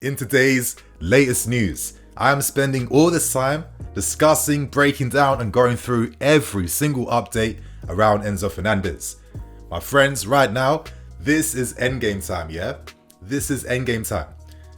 In today's latest news, I am spending all this time discussing, breaking down and going through every single update around Enzo Fernandez. My friends, right now, this is endgame time, yeah? This is endgame time.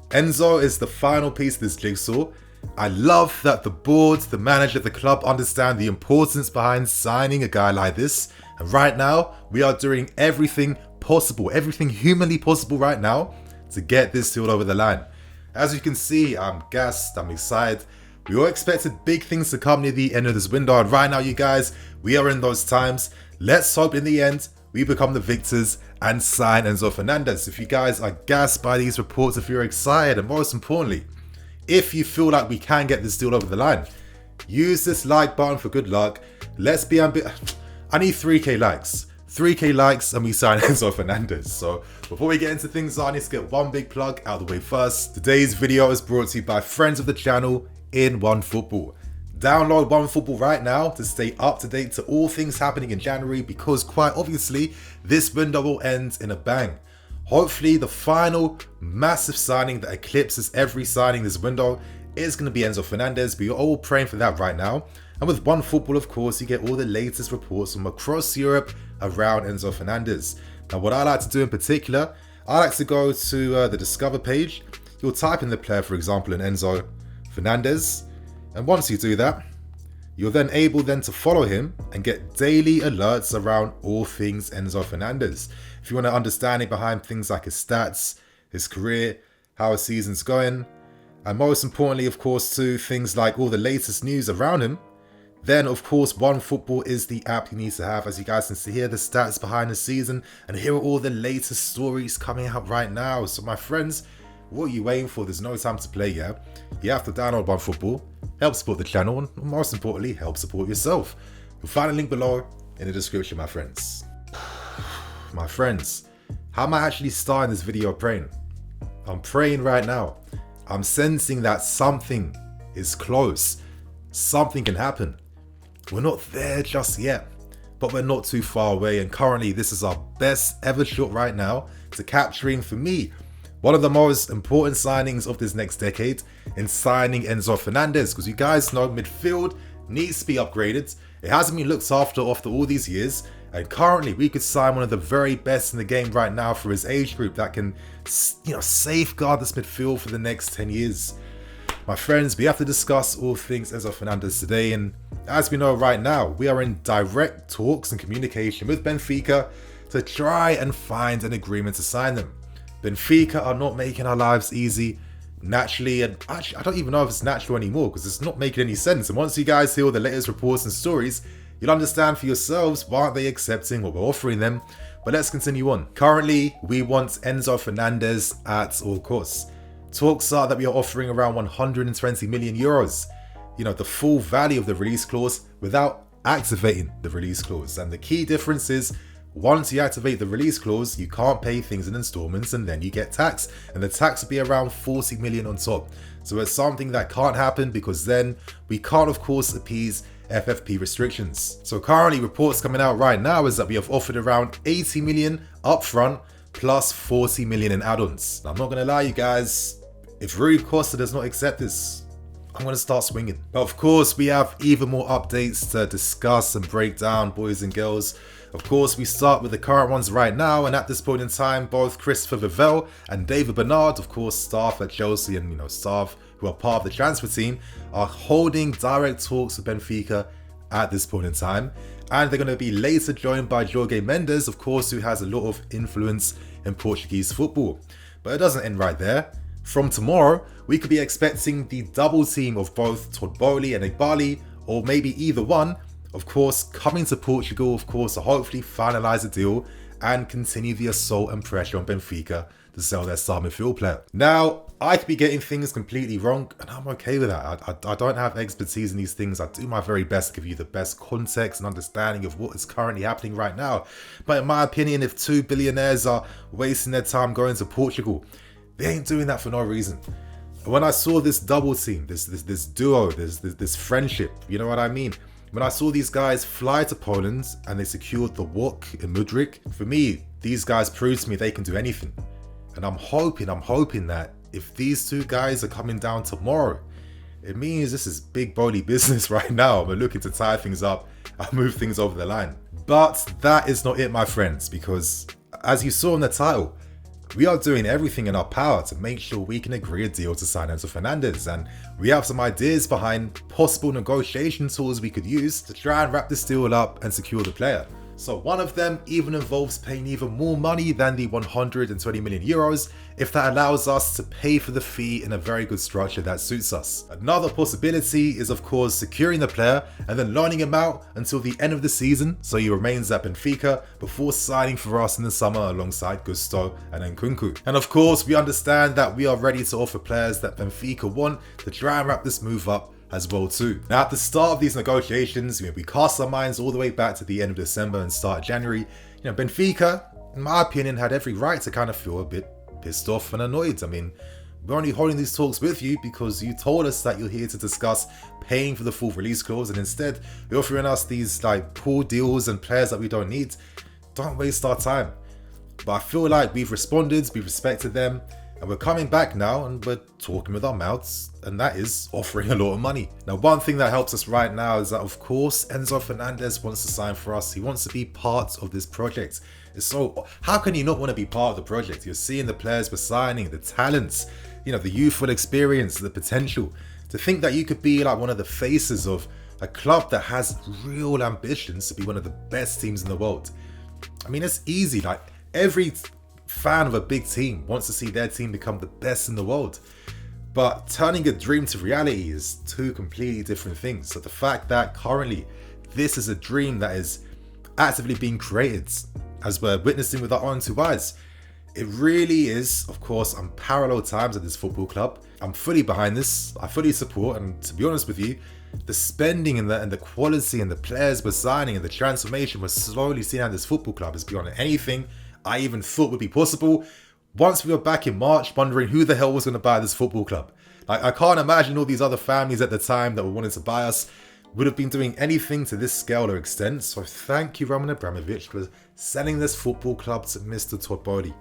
Enzo is the final piece of this jigsaw. I love that the board, the manager, the club understand the importance behind signing a guy like this. And right now, we are doing everything possible, everything humanly possible right now to get this deal over the line. As you can see, I'm gassed, I'm excited. We all expected big things to come near the end of this window, and right now, you guys, we are in those times. Let's hope in the end, we become the victors and sign Enzo Fernandez. If you guys are gassed by these reports, if you're excited, and most importantly, if you feel like we can get this deal over the line, use this like button for good luck. Let's be ambitious. I need 3k likes. 3k likes and we sign Enzo Fernandez. So before we get into things, I need to get one big plug out of the way first. Today's video is brought to you by friends of the channel in OneFootball. Download OneFootball right now to stay up to date to all things happening in January, because quite obviously this window will end in a bang. Hopefully the final massive signing that eclipses every signing this window is going to be Enzo Fernandez. We're all praying for that right now. And with OneFootball, of course, you get all the latest reports from across Europe around Enzo Fernandez. Now, what I like to do in particular, I like to go to the Discover page. You'll type in the player, for example, in Enzo Fernandez. And once you do that, you're then able to follow him and get daily alerts around all things Enzo Fernandez. If you want an understanding behind things like his stats, his career, how his season's going, and most importantly, of course, too, things like all the latest news around him, then of course OneFootball is the app you need to have. As you guys can see here, the stats behind the season, and here are all the latest stories coming out right now. So my friends, what are you waiting for? There's no time to play yet. You have to download OneFootball, help support the channel, and most importantly, help support yourself. You'll find a link below in the description, my friends. My friends, how am I actually starting this video praying? I'm praying right now. I'm sensing that something is close. Something can happen. We're not there just yet, but we're not too far away, and currently this is our best ever shot right now to capturing, for me, one of the most important signings of this next decade in signing Enzo Fernandez, because you guys know midfield needs to be upgraded. It hasn't been looked after all these years, and currently we could sign one of the very best in the game right now for his age group that can, safeguard this midfield for the next 10 years. My friends, we have to discuss all things Enzo Fernandez today, and as we know right now, we are in direct talks and communication with Benfica to try and find an agreement to sign them. Benfica are not making our lives easy, naturally, and actually I don't even know if it's natural anymore because it's not making any sense. And once you guys hear all the latest reports and stories, you'll understand for yourselves why aren't they accepting what we're offering them. But let's continue on. Currently, we want Enzo Fernandez at all costs. Talks are that we are offering around 120 million euros. The full value of the release clause without activating the release clause. And the key difference is, once you activate the release clause, you can't pay things in installments and then you get taxed. And the tax will be around 40 million on top. So it's something that can't happen because then we can't, of course, appease FFP restrictions. So currently reports coming out right now is that we have offered around 80 million upfront plus 40 million in add-ons. I'm not going to lie, you guys, if Rui Costa does not accept this, I'm going to start swinging. But of course, we have even more updates to discuss and break down, boys and girls. Of course, we start with the current ones right now, and at this point in time, both Christopher Vivell and David Bernard, of course, staff at Chelsea and staff who are part of the transfer team, are holding direct talks with Benfica at this point in time. And they're going to be later joined by Jorge Mendes, of course, who has a lot of influence in Portuguese football. But it doesn't end right there. From tomorrow, we could be expecting the double team of both Boehly and EGHBALI, or maybe either one, of course, coming to Portugal, of course, to hopefully finalise the deal and continue the assault and pressure on Benfica to sell their star midfield player. Now, I could be getting things completely wrong, and I'm okay with that. I don't have expertise in these things. I do my very best to give you the best context and understanding of what is currently happening right now. But in my opinion, if two billionaires are wasting their time going to Portugal, they ain't doing that for no reason. When I saw this double team, this duo, this friendship, you know what I mean? When I saw these guys fly to Poland and they secured the walk in Mudryk, for me, these guys proved to me they can do anything. And I'm hoping that if these two guys are coming down tomorrow, it means this is big Boehly business right now. We're looking to tie things up and move things over the line. But that is not it, my friends, because as you saw in the title, we are doing everything in our power to make sure we can agree a deal to sign Enzo Fernandez, and we have some ideas behind possible negotiation tools we could use to try and wrap this deal up and secure the player. So one of them even involves paying even more money than the 120 million euros if that allows us to pay for the fee in a very good structure that suits us. Another possibility is of course securing the player and then loaning him out until the end of the season so he remains at Benfica before signing for us in the summer alongside Gusto and Nkunku. And of course we understand that we are ready to offer players that Benfica want to try and wrap this move up as well too. Now at the start of these negotiations, we cast our minds all the way back to the end of December and start of January. Benfica, in my opinion, had every right to kind of feel a bit pissed off and annoyed. I mean, we're only holding these talks with you because you told us that you're here to discuss paying for the full release clause, and instead you're offering us these like poor deals and players that we don't need. Don't waste our time. But I feel like we've responded, we've respected them, and we're coming back now and we're talking with our mouths, and that is offering a lot of money. Now, one thing that helps us right now is that, of course, Enzo Fernandez wants to sign for us. He wants to be part of this project. So how can you not want to be part of the project? You're seeing the players we're signing, the talents, the youthful experience, the potential. To think that you could be like one of the faces of a club that has real ambitions to be one of the best teams in the world. I mean, it's easy. Like, every fan of a big team wants to see their team become the best in the world. But turning a dream to reality is two completely different things. So the fact that currently this is a dream that is actively being created as we're witnessing with our own two eyes, it really is, of course, unparalleled times at this football club. I'm fully behind this. I fully support, and to be honest with you, the spending and the quality and the players we're signing and the transformation we're slowly seeing at this football club is beyond anything I even thought would be possible. Once we were back in March wondering who the hell was going to buy this football club. Like, I can't imagine all these other families at the time that were wanting to buy us would have been doing anything to this scale or extent. So thank you, Roman Abramovich, for selling this football club to Mr. Todd Boehly.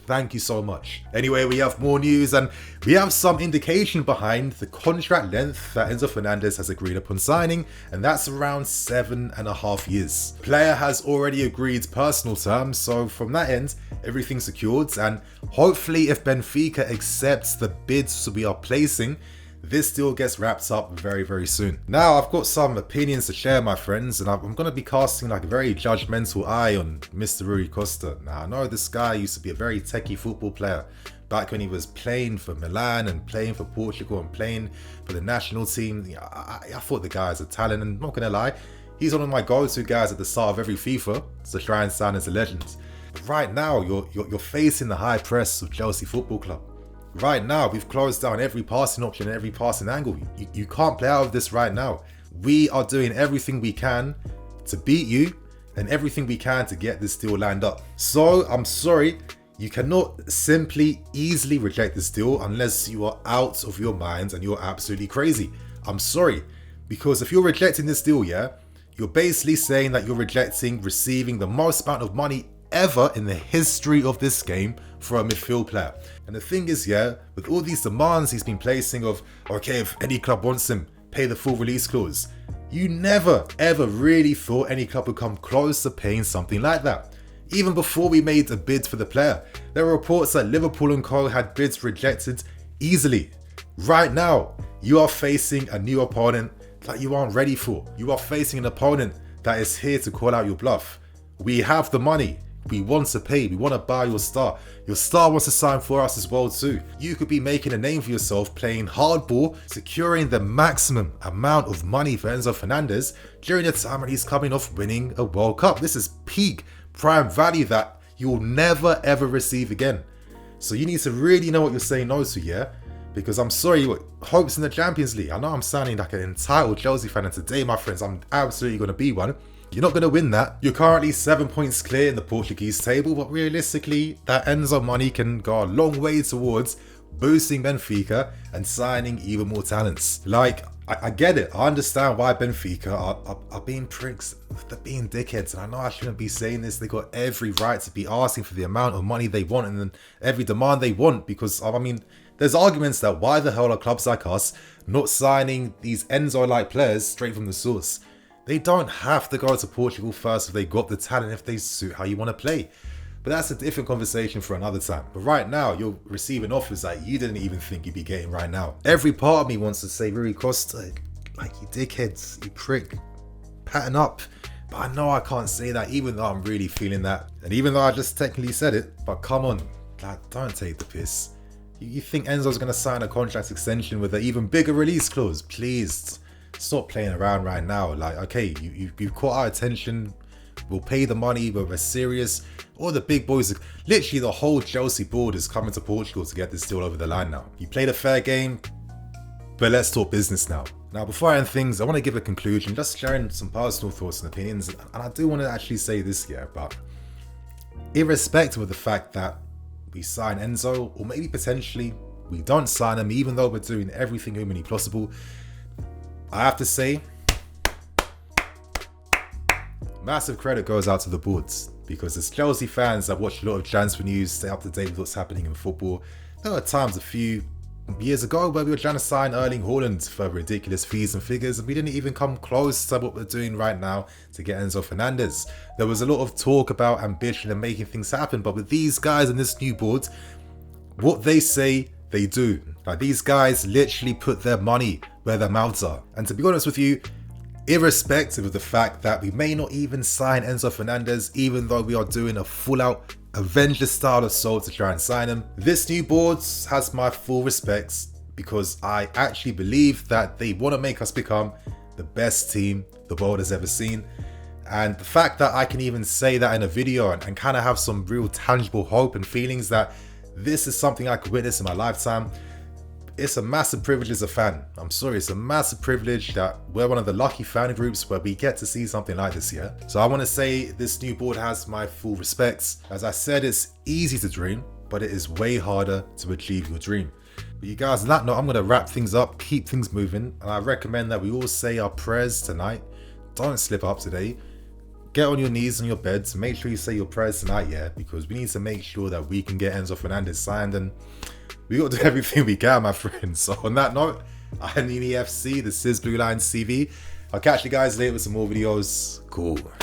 Thank you so much. Anyway, we have more news and we have some indication behind the contract length that Enzo Fernandez has agreed upon signing, and that's around 7.5 years. Player has already agreed personal terms, so from that end, everything's secured, and hopefully if Benfica accepts the bids we are placing, this deal gets wrapped up very, very soon. Now, I've got some opinions to share, my friends, and I'm going to be casting like a very judgmental eye on Mr. Rui Costa. Now, I know this guy used to be a very techie football player back when he was playing for Milan and playing for Portugal and playing for the national team. I thought the guy has a talent, and I'm not going to lie, he's one of my go-to guys at the start of every FIFA to try and sign as a legend. But right now, you're facing the high press of Chelsea Football Club. Right now, we've closed down every passing option and every passing angle. You can't play out of this right now. We are doing everything we can to beat you and everything we can to get this deal lined up. So, I'm sorry, you cannot simply easily reject this deal unless you are out of your mind and you're absolutely crazy. I'm sorry, because if you're rejecting this deal, you're basically saying that you're rejecting receiving the most amount of money ever in the history of this game for a midfield player. And the thing is, with all these demands he's been placing of, okay, if any club wants him, pay the full release clause. You never ever really thought any club would come close to paying something like that. Even before we made a bid for the player, there were reports that Liverpool and co had bids rejected easily. Right now, you are facing a new opponent that you aren't ready for. You are facing an opponent that is here to call out your bluff. We have the money. We want to pay. We want to buy your star. Your star wants to sign for us as well too. You could be making a name for yourself playing hardball, securing the maximum amount of money for Enzo Fernandez during the time when he's coming off winning a World Cup. This is peak prime value that you will never ever receive again. So you need to really know what you're saying no to, because I'm sorry, hopes in the Champions League. I know I'm sounding like an entitled Chelsea fan, and today, my friends, I'm absolutely going to be one. You're not going to win that. You're currently 7 points clear in the Portuguese table, but realistically, that Enzo money can go a long way towards boosting Benfica and signing even more talents. Like, I get it. I understand why Benfica are being pricks. They're being dickheads. And I know I shouldn't be saying this. They got every right to be asking for the amount of money they want and then every demand they want. Because, I mean, there's arguments that why the hell are clubs like us not signing these Enzo-like players straight from the source? They don't have to go to Portugal first if they got the talent, if they suit how you want to play. But that's a different conversation for another time. But right now, you're receiving offers that you didn't even think you'd be getting right now. Every part of me wants to say, Rui Costa, like you dickheads, you prick, pattern up. But I know I can't say that even though I'm really feeling that. And even though I just technically said it, but come on, like, don't take the piss. You think Enzo's going to sign a contract extension with an even bigger release clause? Please, stop playing around right now. Like, okay, you've caught our attention. We'll pay the money, but we're serious. All the big boys, literally the whole Chelsea board is coming to Portugal to get this deal over the line now. You played a fair game, but let's talk business now. Now, before I end things, I want to give a conclusion, just sharing some personal thoughts and opinions. And I do want to actually say this here, but irrespective of the fact that we sign Enzo, or maybe potentially we don't sign him, even though we're doing everything humanly possible, I have to say, massive credit goes out to the boards, because as Chelsea fans that watch a lot of transfer news, stay up to date with what's happening in football, there were times a few years ago where we were trying to sign Erling Haaland for ridiculous fees and figures, and we didn't even come close to what we're doing right now to get Enzo Fernandez. There was a lot of talk about ambition and making things happen, but with these guys in this new board, what they say, they do. Like, these guys literally put their money where their mouths are. And to be honest with you, irrespective of the fact that we may not even sign Enzo Fernandez, even though we are doing a full-out Avengers style assault to try and sign him, this new board has my full respects, because I actually believe that they want to make us become the best team the world has ever seen. And the fact that I can even say that in a video and kind of have some real tangible hope and feelings that this is something I could witness in my lifetime, it's a massive privilege as a fan. I'm sorry, it's a massive privilege that we're one of the lucky fan groups where we get to see something like this here. So I want to say this new board has my full respects. As I said, it's easy to dream, but it is way harder to achieve your dream. But you guys, on that note, I'm going to wrap things up, keep things moving, and I recommend that we all say our prayers tonight. Don't slip up today. Get on your knees on your beds. Make sure you say your prayers tonight, yeah, because we need to make sure that we can get Enzo Fernandez signed, and we got to do everything we can, my friends. So on that note, I'm EFC. This is BlueLionsTV. I'll catch you guys later with some more videos. Cool.